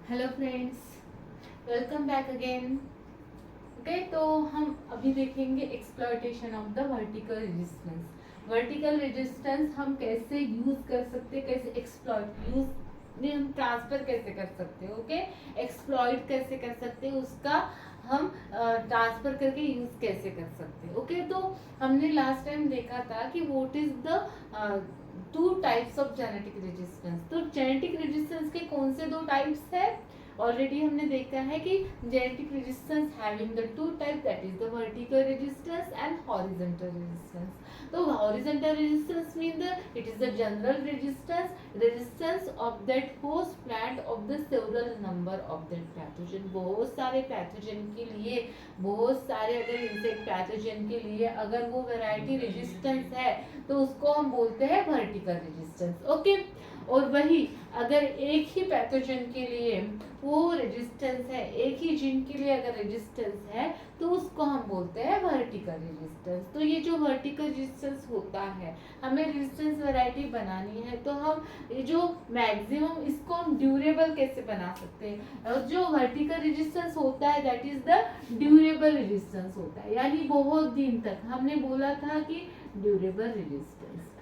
Hello friends, welcome back again. Okay, तो हम अभी देखेंगे exploitation of the vertical resistance. Vertical resistance हम कैसे यूज कर सकते हैं, कैसे एक्सप्लॉयट यूज में हम ट्रांसफर कैसे कर सकते हैं। ओके, एक्सप्लॉयट कैसे कर सकते हैं, उसका हम ट्रांसफर करके यूज कैसे कर सकते हैं। ओके, तो हमने लास्ट टाइम देखा था कि what is the two types of genetic resistance. तो जेनेटिक रेजिस्टेंस के कौन से दो टाइप्स है, ऑलरेडी हमने देखा है कि genetic resistance having the two type, that is the vertical resistance and horizontal resistance. तो horizontal resistance mean the it is the general resistance of that host plant of the several number of that pathogen. बहुत सारे pathogen के लिए, बहुत सारे अगर insect pathogen के लिए अगर वो वैरायटी रेजिस्टेंस है तो उसको हम बोलते हैं वर्टिकल रेजिस्टेंस। ओके, और वही अगर एक ही पैथोजन के लिए वो रेजिस्टेंस है, एक ही जीन के लिए अगर रेजिस्टेंस है तो उसको हम बोलते हैं वर्टिकल रेजिस्टेंस। तो ये जो वर्टिकल रेजिस्टेंस होता है, हमें रेजिस्टेंस वैरायटी बनानी है तो हम ये जो मैक्सिमम इसको हम ड्यूरेबल कैसे बना सकते हैं। और जो वर्टिकल रेजिस्टेंस होता है that is the durable resistance होता है, यानी बहुत दिन तक। हमने बोला था कि ड्यूरेबल रेजिस्टेंस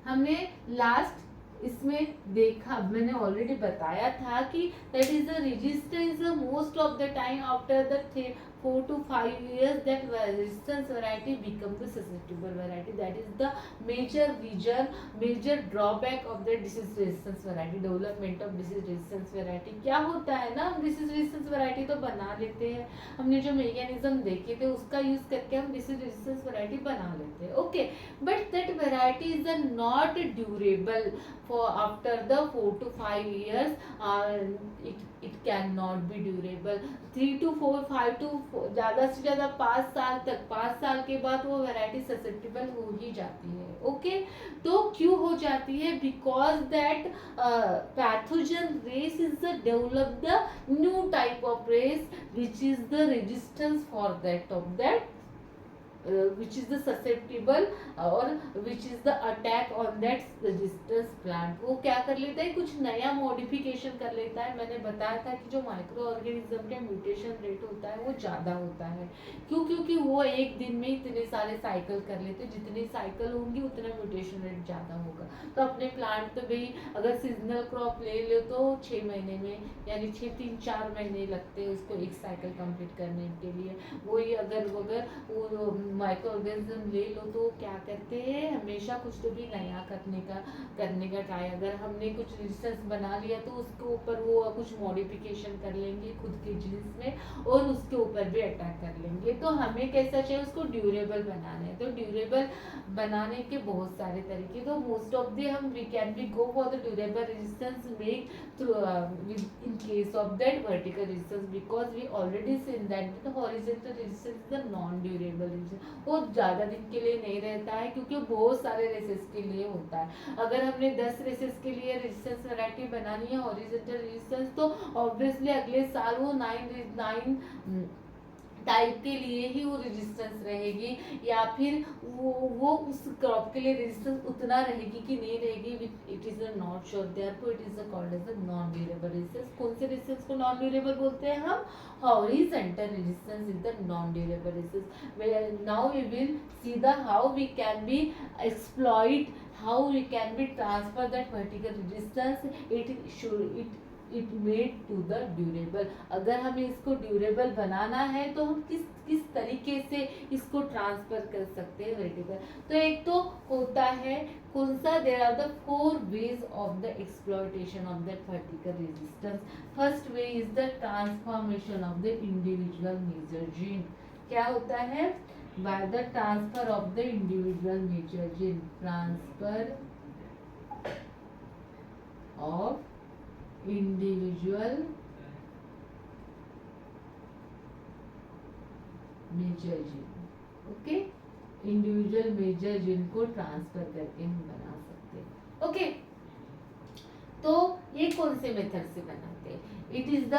हमने लास्ट इसमें देखा, मैंने ऑलरेडी बताया था कि that is the resistance most of the time after the 4 to 5 years that resistance variety become the susceptible variety. That is the major reason, major drawback of the disease resistance variety, development of disease resistance variety. क्या होता है ना, हम disease resistance variety तो बना लेते हैं, हमने जो मैकेनिज्म देखे थे उसका यूज करके हम disease resistance variety बना लेते हैं। Okay, but that variety is not durable for after the 4 to 5 years. It cannot be durable 3 to 4 5 to ज्यादा से ज्यादा 5 साल तक, 5 साल के बाद वो वैरायटी ससेप्टेबल हो ही जाती है। ओके, तो क्यों हो जाती है? Because that pathogen race is the develop the new type of race which is the resistance for that of that which is the susceptible और which is the attack on that resistance plant। वो क्या कर लेता है, कुछ नया modification कर लेता है। मैंने बताया था कि जो माइक्रो ऑर्गेनिज्म के म्यूटेशन रेट होता है वो ज़्यादा होता है। क्यों? क्योंकि वो एक दिन में इतने सारे साइकिल कर लेते हैं, जितनी साइकिल होंगी उतना म्यूटेशन रेट ज़्यादा होगा। तो अपने प्लांट तो भाई अगर सीजनल क्रॉप ले लो तो 6 महीने में, यानी 3-4 महीने लगते हैं उसको एक साइकिल कंप्लीट करने के लिए। वही अगर वो माइक्रो ऑर्गेनिज्म ले लो तो क्या करते हैं, हमेशा कुछ तो भी नया करने का ट्राई। अगर हमने कुछ रेजिस्टेंस बना लिया तो उसके ऊपर वो कुछ मॉडिफिकेशन कर लेंगे खुद के जीन्स में और उसके ऊपर भी अटैक कर लेंगे। तो हमें कैसा चाहिए, उसको ड्यूरेबल बनाना है। तो ड्यूरेबल बनाने के बहुत सारे तरीके, तो मोस्ट ऑफ द हम we can be go for the durable resistance make through in case of that vertical resistance, because we already seen that the horizontal resistance is the non durable resistance। वो ज़्यादा दिन के लिए नहीं रहता है क्योंकि बहुत सारे रेसेस के लिए होता है। अगर हमने 10 रेसेस के लिए रेजिस्टेंस वैरायटी बनानी है हॉरिजॉन्टल रेजिस्टेंस, तो ऑब्वियसली अगले साल वो 9 टाइप के लिए ही वो रेजिस्टेंस रहेगी, या फिर वो उस क्रॉप के लिए रेजिस्टेंस उतना रहेगी कि नहीं रहेगी, it is not sure. Therefore it is called as the non durable resistance. कौन से रेजिस्टेंस को नॉन ड्यूरेबल बोलते हैं हम? Horizontal resistance is the non durable resistance. Now we will see the how we can be exploit, how we can be transfer that vertical resistance it made to the durable. अगर हमें इसको durable बनाना है तो हम किस तरीके से इसको ट्रांसफर कर सकते हैं वर्टिकल। तो एक तो होता है कौन सा, there are the 4 ways of the exploitation of that vertical resistance. First way is the transformation of the individual major gene. क्या होता है? By the transfer of the individual major gene, transfer of individual major gene. Okay, individual major gene को transfer करके हम बना सकते हैं। Okay, तो ये कौन से मेथड से बनाते हैं? It is the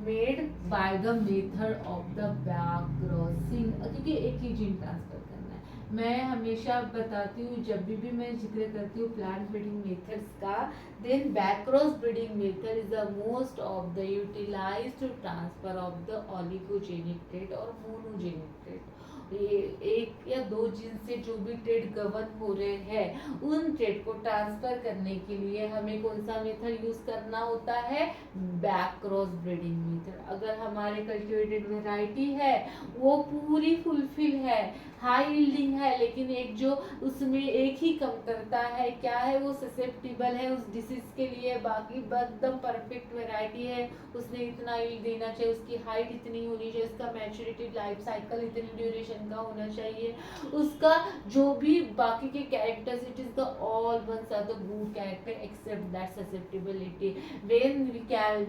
made by the method of the back crossing, क्योंकि एक ही जीन ट्रांसफर करना है। मैं हमेशा बताती हूँ, जब भी मैं जिक्र करती हूँ प्लांट ब्रीडिंग मेथड्स का, then back cross breeding method is the most of the utilized to transfer of the oligogenic trait और मोनोजेनिक ट्रेट। ये एक या दो जीन से जो भी ट्रेड गवर्न हो रहे हैं, उन ट्रेड को ट्रांसफर करने के लिए हमें कौन सा मेथड यूज करना होता है? Back cross breeding method. अगर हमारे कल्टिवेटेड वैरायटी है वो पूरी फुलफिल है, हाई यील्डिंग है, लेकिन एक जो उसमें एक ही कमतरता है, क्या है? वो ससेप्टिबल है उस डिसीज के लिए। बाकी एकदम परफेक्ट वैरायटी है, उसने इतना यील्ड देना चाहिए, उसकी हाइट इतनी होनी चाहिए, उसका मैच्योरिटी लाइफ साइकिल इतनी ड्यूरेशन का होना चाहिए, उसका जो भी बाकी के characters, it is the all ones are the good character except that susceptibility. When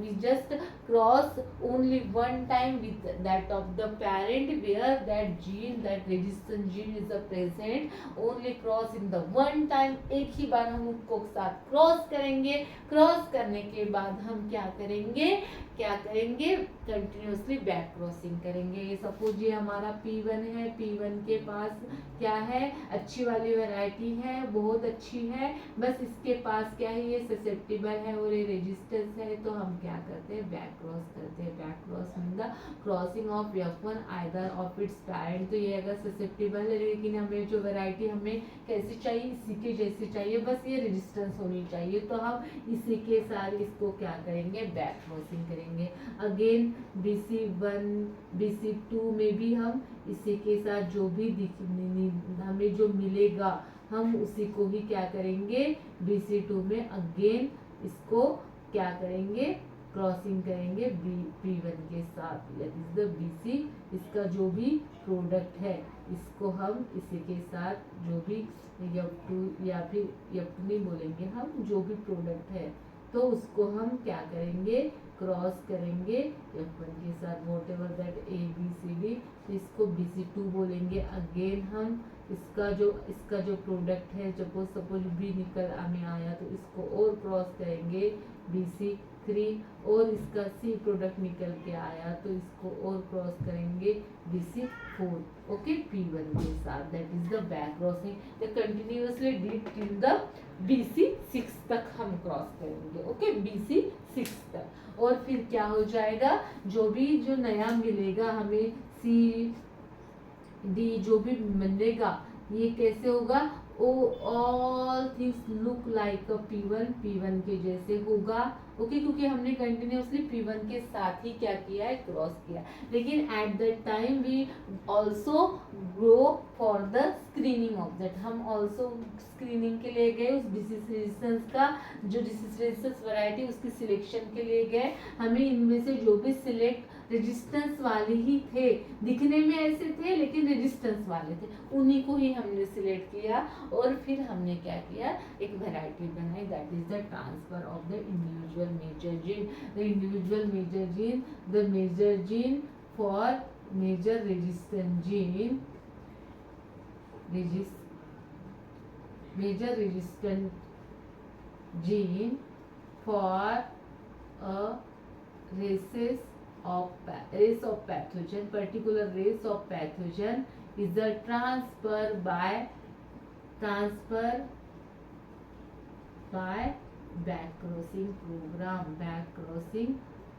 we just cross only one time with that of the parent, where that gene, that resistant gene is present, only cross in the one time, एक ही बार हम उनको साथ cross करेंगे। Cross करने के बाद हम क्या करेंगे? कंटिन्यूसली बैक क्रॉसिंग करेंगे। सपोज ये हमारा P1 है, P1 के पास क्या है? अच्छी वाली वैरायटी है, बहुत अच्छी है, बस इसके पास क्या है? ये ससेप्टिबल है और ये रेजिस्टेंस है, तो हम क्या करते हैं? बैक क्रॉस करते हैं। Back cross mean the crossing of F1 either of its parent. तो ये अगर ससेप्टिबल है, लेकिन हमें जो वैरायटी हमें कैसी चाहिए? इसी के जैसी चाहिए, बस ये रेजिस्टेंस होनी चाहिए, तो हम इसी के साथ इसको क्या करेंगे? बैक क्रॉसिंग करेंगे। अगेन BC1 BC2 में भी हम इसी के साथ जो भी हमें जो मिलेगा, हम उसी को ही क्या करेंगे? BC2 में अगेन इसको क्या करेंगे? क्रॉसिंग करेंगे P1 के साथ। दैट इज द BC, इसका जो भी प्रोडक्ट है इसको हम इसी के साथ जो भी F2 या फिर F2 नहीं बोलेंगे हम, जो भी प्रोडक्ट है तो उसको हम क्या करेंगे? क्रॉस करेंगे F1 के साथ, वॉट एवर दैट ABCD, तो इसको BC2 बोलेंगे। अगेन हम इसका जो प्रोडक्ट है, सपोज B निकल हमें आया तो इसको और क्रॉस करेंगे BC3, और इसका C प्रोडक्ट निकल के आया तो इसको और क्रॉस करेंगे BC4, ओके, P1 के साथ। That is the back crossing. Continuously did till the BC6 तक हम क्रॉस करेंगे, ओके, BC6 तक। और फिर क्या हो जाएगा? जो नया मिलेगा हमें CD जो भी मिलेगा, ये कैसे होगा? All things look like P1 के जैसे होगा, ओके, क्योंकि हमने कंटिन्यूअसली P1 के साथ ही क्या किया है? क्रॉस किया। लेकिन at that time we also go for the screening of that, हम ऑल्सो स्क्रीनिंग के लिए गए, उस डिसीज रेजिस्टेंस का जो डिसीज रेजिस्टेंस वैरायटी उसकी सिलेक्शन के लिए गए। हमें इनमें से जो भी सिलेक्ट रेजिस्टेंस वाले ही थे, दिखने में ऐसे थे लेकिन रेजिस्टेंस वाले थे, उन्हीं को ही हमने सिलेक्ट किया और फिर हमने क्या किया? एक वैरायटी बनाई। That is the transfer of the individual major gene. The individual major gene, the major gene for major resistant gene, major resistant gene for a race of pathogen, particular race of pathogen is the transfer by back crossing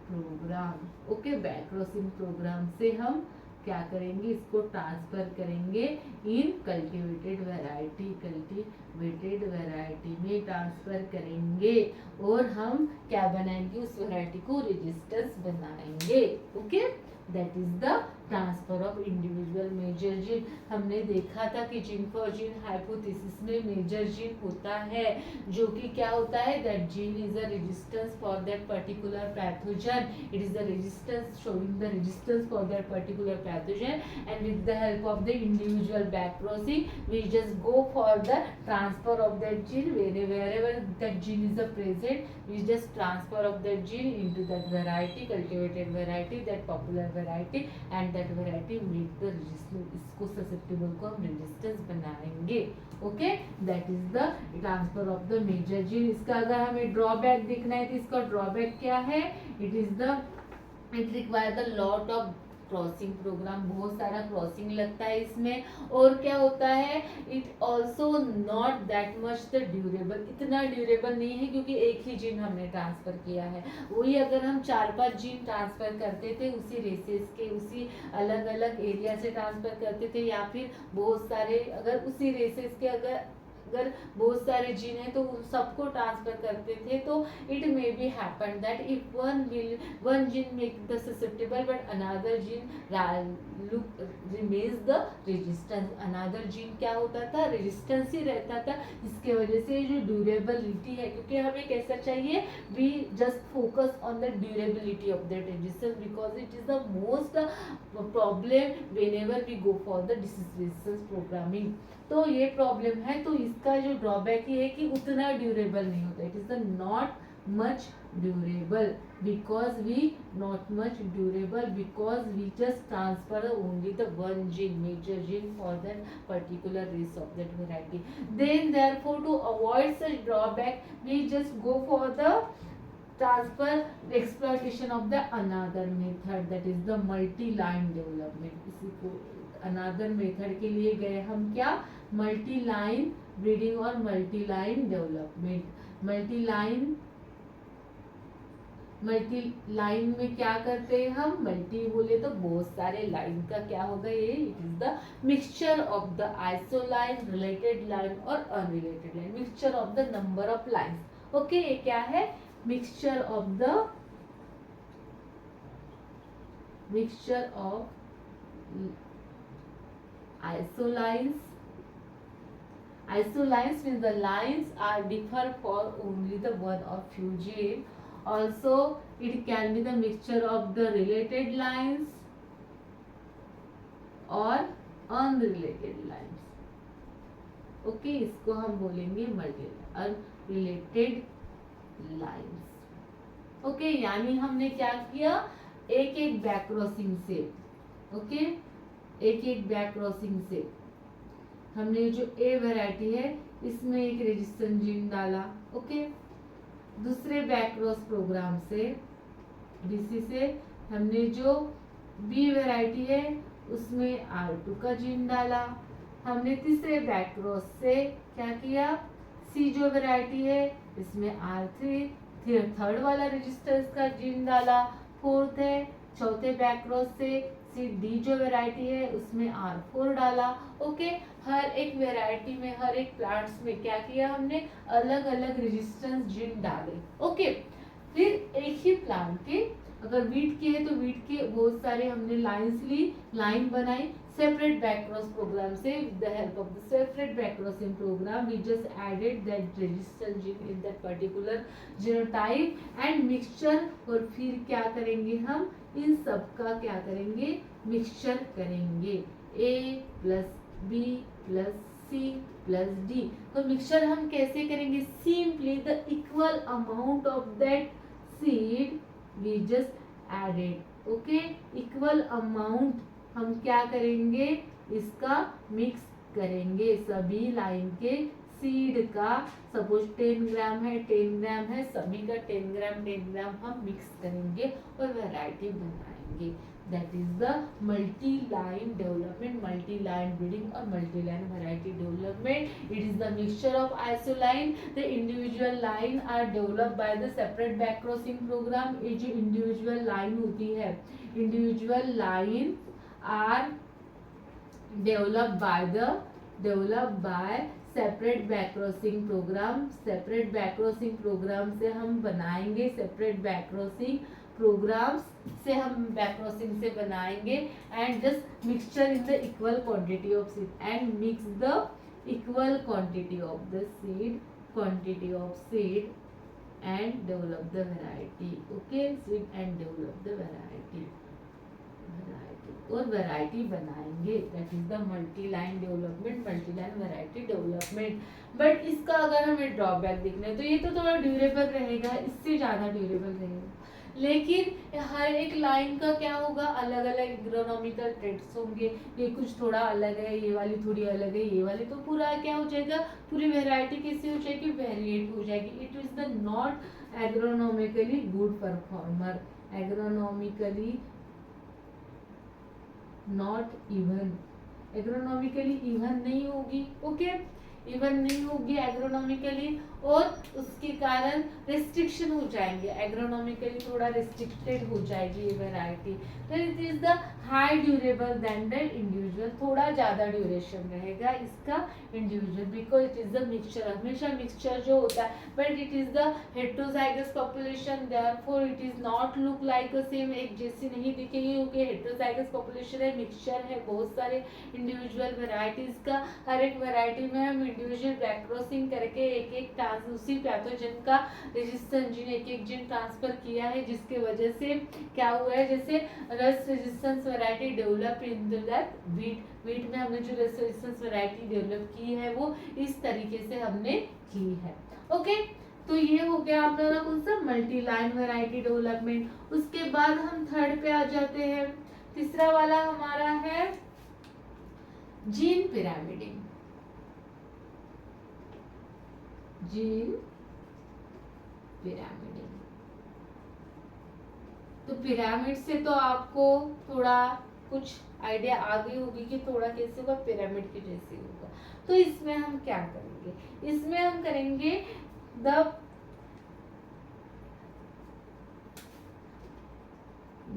program, okay, back crossing program से हम क्या करेंगे? इसको transfer करेंगे इन cultivated variety में transfer करेंगे, और हम क्या बनाएंगे? उस वैरायटी को रेजिस्टेंस बनाएंगे, okay. That is the transfer of individual major gene. हमने देखा था कि जीन फॉर जीन हाइपोथेसिस में मेजर जीन होता है, जो कि क्या होता है? That gene is a resistance for that particular pathogen, it is the resistance showing the resistance for that particular pathogen, and with the help of the individual back crossing we just go for the transfer of that gene wherever that gene is present, we just transfer of that gene into that variety, cultivated variety, that popular variety, and that variety make the resistance, इसको susceptible को हम resistance बनाएंगे, okay. That is the transfer of the major gene. इसका अगर हमें drawback देखना है तो इसका ड्रॉबैक क्या है? It require the lot of crossing programme, बहुत सारा क्रॉसिंग लगता है इसमें। और क्या होता है, it also not that much the durable, इतना ड्यूरेबल नहीं है क्योंकि एक ही जीन हमने ट्रांसफर किया है। वही अगर हम 4-5 जीन ट्रांसफर करते थे उसी रेसेस के, उसी अलग अलग एरिया से ट्रांसफर करते थे, या फिर बहुत सारे अगर उसी रेसेस के अगर बहुत सारे जीन है तो उन सबको ट्रांसफर करते थे, तो it may be happen that if one gene make the susceptible but another gene remains the resistance, another gene क्या होता था, रेजिस्टेंस ही रहता था। इसके वजह से जो ड्यूरेबिलिटी है, क्योंकि हमें कैसा चाहिए, we just focus on the durability of that resistance because it is the most problem whenever we go for the disease resistance programming. तो ये प्रॉब्लम है, तो इसका जो ड्रॉबैक ये है कि उतना ड्यूरेबल नहीं होता, it is the not much durable because we not much durable because we just transfer only the one gene, major gene for that particular race of that variety. Then therefore to avoid such drawback we just go for the transfer exploitation of the another method, that is the multi-line development। इसी को another method के लिए गए हम क्या, multi-line breeding और multi-line development। Multi line में क्या करते हैं हम, मल्टी बोले तो बहुत सारे लाइन का क्या होगा ये, it is the mixture of the isoline, related line और unrelated line, mixture of the number of lines. Okay, ये क्या है, mixture of isolines means the lines are differ for only the one or few gene. Also it can be the mixture of the related lines or unrelated lines। Okay, इसको हम बोलेंगे multi unrelated lines. Okay, यानी हमने क्या किया, एक एक back crossing से, ओके, एक एक बैक क्रॉसिंग से हमने जो ए वैरायटी है इसमें एक रेजिस्टेंस जीन डाला। ओके, दूसरे बैक क्रॉस प्रोग्राम से बीसी से हमने जो बी वैरायटी है उसमें R2 का जीन डाला। हमने तीसरे बैक क्रॉस से क्या किया, सी जो वैरायटी है इसमें R3 थर्ड वाला रेजिस्टेंस का जीन डाला। फोर्थ है चौथे बैक क्रॉस से सी डी जो वैरायटी है उसमें R4 डाला। ओके, हर एक वैरायटी में, हर एक प्लांट्स में क्या किया हमने, अलग अलग रेजिस्टेंस जीन डाले। ओके, फिर एक ही प्लांट के, अगर वीट के है तो वीट के बहुत सारे हमने लाइन्स ली, लाइन बनाई सेपरेट बैकक्रॉस प्रोग्राम से। With the help of the separate backcrossing program we just added that resistance gene in that particular genotype and mixture. और फिर क्या करेंगे हम, इन सब का क्या करेंगे, मिक्सचर करेंगे, A plus B plus C plus D. तो मिक्सचर हम कैसे करेंगे, simply the equal amount of that seed we just added. Okay, equal amount हम क्या करेंगे, इसका मिक्स करेंगे, सभी लाइन के सीड का। सपोज 10 ग्राम है, 10 ग्राम है, सभी का 10 ग्राम 10 ग्राम हम मिक्स करेंगे और वैरायटी बनाएंगे। That is the multi line development, multi line breeding और multi line variety development. It is the mixture of isoline, the individual line are developed by the separate back crossing program. ये जो individual line होती है, individual line are developed by separate back crossing program. Separate back crossing program से हम बनाएंगे, separate back crossing programmes से हम back crossing से बनाएंगे and just mixture in the equal quantity of seed and mix the equal quantity of the seed and develop the variety. Okay, seed and develop the variety और variety बनाएंगे। That is the multi line development, multi line variety development. But इसका अगर हमें drawback देखना है तो ये तो थोड़ा ड्यूरेबल रहेगा, इससे ज़्यादा ड्यूरेबल रहेगा। लेकिन हर एक लाइन का क्या होगा, अलग अलग एग्रोनॉमिकल ट्रेड्स होंगे। ये कुछ थोड़ा अलग है, ये वाली थोड़ी अलग है, ये वाली, तो पूरा क्या हो जाएगा, पूरी वैरायटी कैसी हो जाएगी, वेरिएट हो जाएगी। It is the not agronomically good performer, agronomically not even, agronomically even नहीं होगी, ओके, इवन नहीं होगी एग्रोनॉमिकली, और उसके कारण रिस्ट्रिक्शन हो जाएंगे, एग्रोनॉमिकली थोड़ा रिस्ट्रिक्टेड हो जाएगी ये वैरायटी। तो it is the high durable then the individual, थोड़ा ज्यादा ड्यूरेशन रहेगा इसका individual, because it is the mixture, हमेशा मिक्सचर जो होता है, but it is the heterozygous population, therefore it is not look like same, एक जैसी नहीं दिखेगी, क्योंकि हेट्रोजाइगस पॉपुलेशन है, मिक्सचर है बहुत सारे इंडिविजुअल वेराइटीज का, हर एक वेराइटी में हम इंडिविजुअल बैक क्रॉसिंग करके एक एक उसी पैथोजन का रेजिस्टेंस जीन एक एक जीन ट्रांसफर किया है, जिसके वजह से क्या हुआ है, जैसे rust resistance variety develop in that wheat में हमने जो रस्ट रेजिस्टेंस वैरायटी डेवलप की है वो इस तरीके से हमने की है, ओके। तो ये हो गया अपना कौन सा मल्टी लाइन वैरायटी डेवलपमेंट। उसके बाद हम थर्ड पे आ जाते हैं, तीसरा वाला हमारा है जीन पिरामिडिंग। जीन पिरामिडिंग, तो पिरामिड से तो आपको थोड़ा कुछ आइडिया आ गई होगी कि थोड़ा कैसे होगा, पिरामिड के जैसे होगा। तो इसमें हम क्या करेंगे, इसमें हम करेंगे the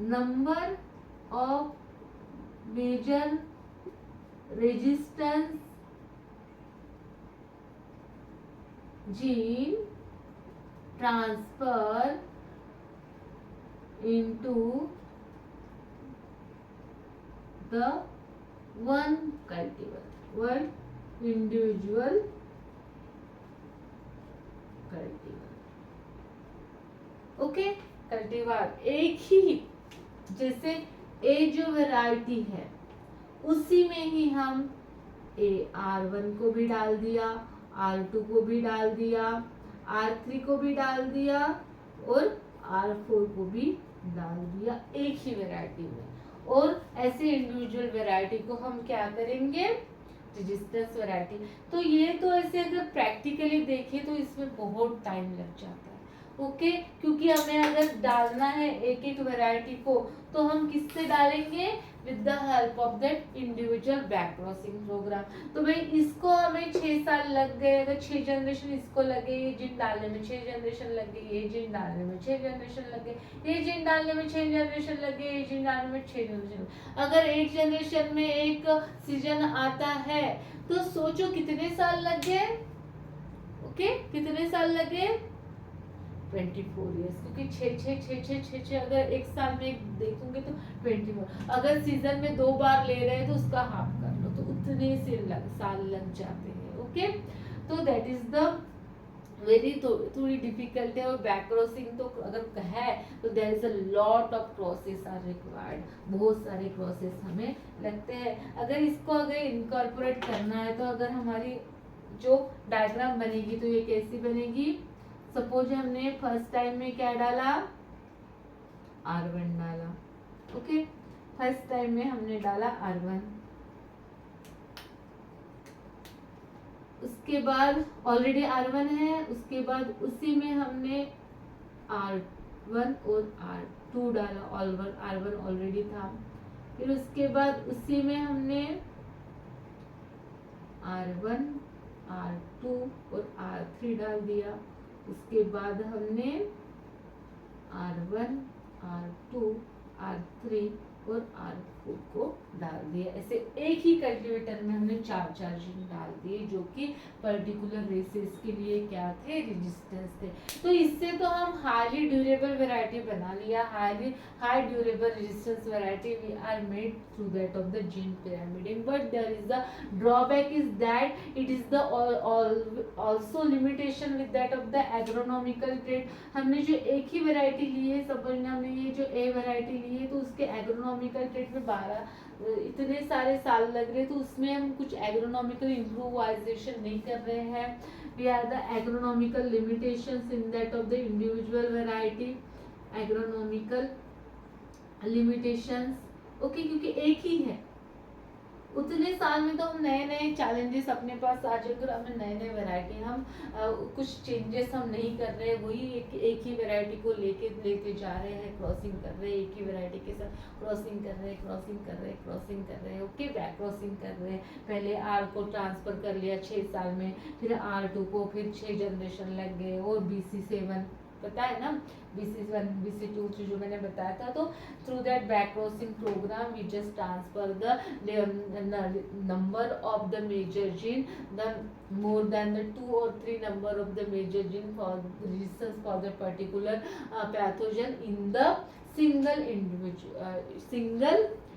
number of major resistance gene transfer into the one cultivar, one individual cultivar, okay. Cultivar एक ही, जैसे ए जो वैरायटी है उसी में ही हम R1 को भी डाल दिया, R2 को भी डाल दिया, R3 को भी डाल दिया और R4 को भी डाल दिया एक ही वैरायटी में, और ऐसे इंडिविजुअल वैरायटी को हम क्या करेंगे, रेजिस्टेंस वैरायटी। तो ये तो ऐसे अगर प्रैक्टिकली देखें तो इसमें बहुत टाइम लग जाता है, ओके, क्योंकि हमें अगर डालना है एक एक वैरायटी को तो हम किससे डालेंगे, with the help of that individual back crossing programme. तो भाई इसको हमें 6 साल लग गए, अगर 6 जनरेशन इसको लगे, ये जीन डालने में 6 जनरेशन लग गई, ये जीन डालने में 6 जनरेशन लग गए, ये जीन डालने में 6 जनरेशन लग गए, ये जीन डालने में 6 जनरेशन। अगर एक जनरेशन में एक सीजन आता है तो सोचो कितने साल लग गए, ओके, कितने साल लगे, 24 ईयर्स, क्योंकि 6 अगर एक साल में देखोगे तो 24, अगर सीजन में 2 बार ले रहे हैं तो उसका हाफ कर लो, तो उतने से साल लग जाते हैं, ओके। तो दैट इज द वेरी थोड़ी डिफिकल्ट है, और बैक क्रॉसिंग तो अगर है तो there is a lot of process are required, बहुत सारे प्रोसेस हमें लगते हैं। अगर इसको अगर इनकॉर्पोरेट करना है तो अगर हमारी जो डायग्राम बनेगी तो ये कैसी बनेगी, सपोज हमने फर्स्ट टाइम में क्या डाला, R1 डाला, ओके, फर्स्ट टाइम में हमने डाला R1, उसके बाद ऑलरेडी R1 है, उसके बाद उसी में हमने R1 और R2 डाला, R1 ऑलरेडी था, फिर उसके बाद उसी में हमने R1, R2 और R3 डाल दिया, उसके बाद हमने R1, R2, R3 और R4 को डाल दिया। ऐसे एक ही कल्टीवेटर में हमने 4 जीन डाल दिए जो कि पर्टिकुलर रेसेस के लिए क्या थे, रेजिस्टेंस थे। तो इससे तो हम हाईली ड्यूरेबल वैरायटी बना लिया, high durable resistance variety we are made through that of the gene pyramiding, but there is the drawback is that it is the also limitation with that of the agronomical trait. हमने जो एक ही variety ली है, suppose हमने ये जो ए variety ली है तो उसके एग्रोनॉमिकल ट्रेड में 12 इतने सारे साल लग रहे, तो उसमें हम कुछ एग्रोनॉमिकल इम्प्रूवाइजेशन नहीं कर रहे हैं। We are the agronomical limitations in that of the individual variety, agronomical limitations, okay, क्योंकि एक ही है, उतने साल में तो हम नए नए चैलेंजेस अपने पास आ जाएंगे और हमें नए नए वैरायटी हम कुछ चेंजेस हम नहीं कर रहे हैं, वही एक ही वैरायटी को लेके जा रहे हैं, क्रॉसिंग कर रहे हैं, एक ही वैरायटी के साथ क्रॉसिंग कर रहे हैं, क्रॉसिंग कर रहे हैं, क्रॉसिंग कर रहे हैं, ओके, बैक क्रॉसिंग कर रहे हैं। पहले आर को ट्रांसफर कर लिया 6 साल में, फिर R2 को, फिर 6 जनरेशन लग गए, और BC7 पता है ना, BC1 BC2 जो मैंने बताया था। तो through that back crossing program we just transfer the number of the major gene, the more than the 2 or 3 number of the major gene for resistance for the particular pathogen in the single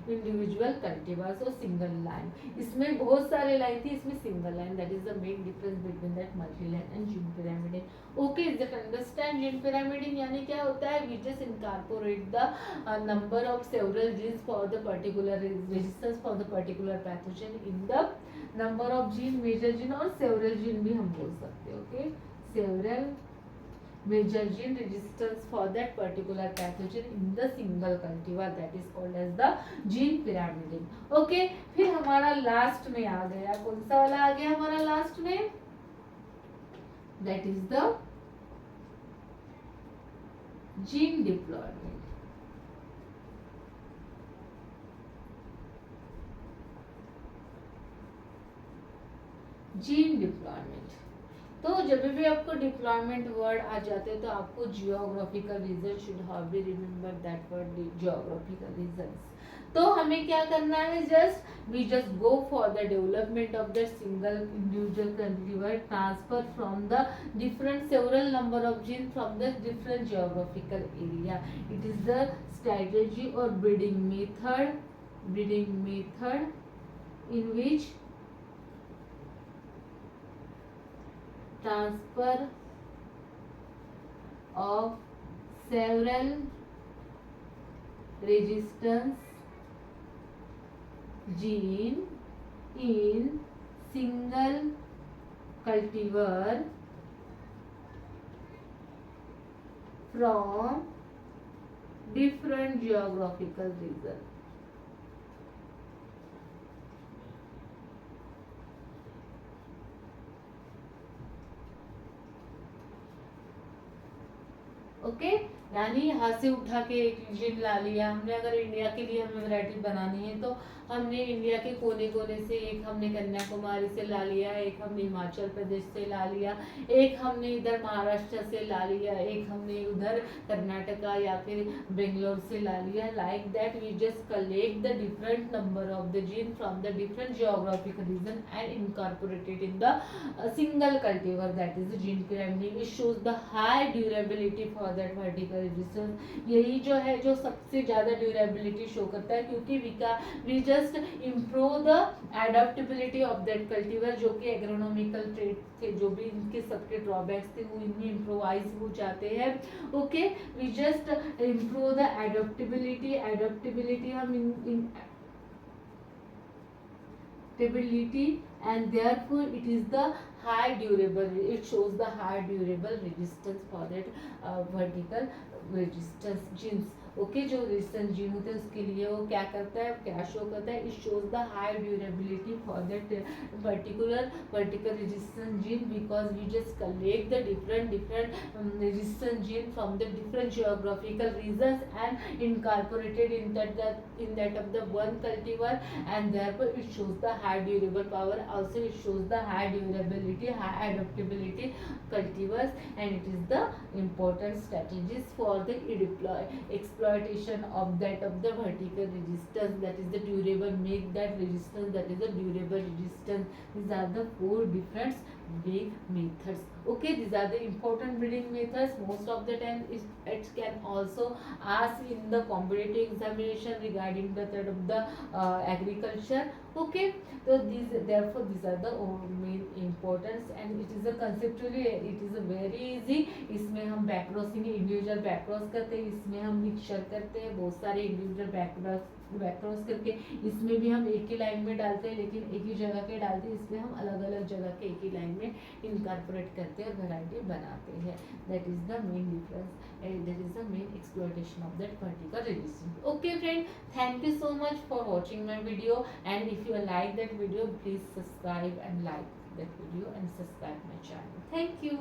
individual cultivar, so single line। इसमें बहुत सारे line थी, इसमें single line, that is the main difference between that multi line and gene pyramiding. Okay, is that understand? Gene pyramiding यानी क्या होता है? We just incorporate the number of several genes for the particular resistance for the particular pathogen in the number of gene, major gene और several gene भी हम बोल सकते हैं। Okay, several major gene resistance for that particular pathogen in the single cultivar, that is called as the gene pyramiding। okay, फिर हमारा last में आ गया, कौन सा वाला आ गया हमारा लास्ट में? that is the gene deployment। Gene deployment, तो जब भी आपको डिप्लॉयमेंट वर्ड आ जाते हैं तो आपको geographical region should have be remember that word, geographical regions. तो हमें क्या करना है? We just go for the development of the single individual cultivar, transfer from the different several number of gene from the different geographical area. It is the strategy और breeding method in which transfer of several resistance gene in single cultivar from different geographical region। Okay, यानी यहाँ से उठा के एक reason ला लिया हमने। अगर इंडिया के लिए हमें वैरायटी बनानी है तो हमने इंडिया के कोने कोने से, एक हमने कन्याकुमारी से ला लिया, एक हमने हिमाचल प्रदेश से ला लिया, एक हमने इधर महाराष्ट्र से ला लिया, एक हमने उधर कर्नाटका या फिर बेंगलोर से ला लिया। Like that we just collect the different number of the gene from the different geographical region and incorporated in the single cultivar, that is the gene pyramid. It shows the high durability for that vertical resistance. यही जो है जो सबसे ज्यादा durability show करता है, क्योंकि we just improve the adaptability of that cultivar, जो कि एग्रोनॉमिकल ट्रेड थे, जो भी इनके सबके ड्रॉबैक्स थे वो इनमें इम्प्रोवाइज हो जाते हैं। Okay, we just improve the adaptability हम in stability, and therefore it is the high durable, it shows the high durable resistance for that vertical resistance genes। Okay, जो रेजिस्टेंस जीन होते हैं उसके लिए वो क्या करता है, क्या शो करता है? It shows the high durability for that particular vertical resistance gene, because we just collect the different resistance gene from the different geographical regions and incorporated in that of the one cultivar, and therefore it shows the high durable power, also it shows the high durability, high adaptability cultivars, and it is the important strategies for the exploitation of that of the vertical resistance, that is the durable, make that resistance that is the durable resistance। These are the 4 different breeding methods। Okay, these are the important breeding methods। Most of the time it can also ask in the competitive examination regarding the third of the agriculture। Okay, so therefore these are the main importance, and it is a conceptually it is a very easy। इसमें हम back crossing individual back cross करते हैं, इसमें हम mixture करते हैं, बहुत सारे individual back cross back cross करके, इसमें भी हम एक ही लाइन में डालते हैं लेकिन एक ही जगह के डालते हैं, इसमें हम अलग अलग जगह के एक ही लाइन में इनकॉर्पोरेट करते हैं और वैरायटी बनाते हैं. That is the main difference and that is the main exploitation of that particular registry. Okay friend, thank you so much for watching my video, and if you like that video, please subscribe and like that video and subscribe my channel. Thank you.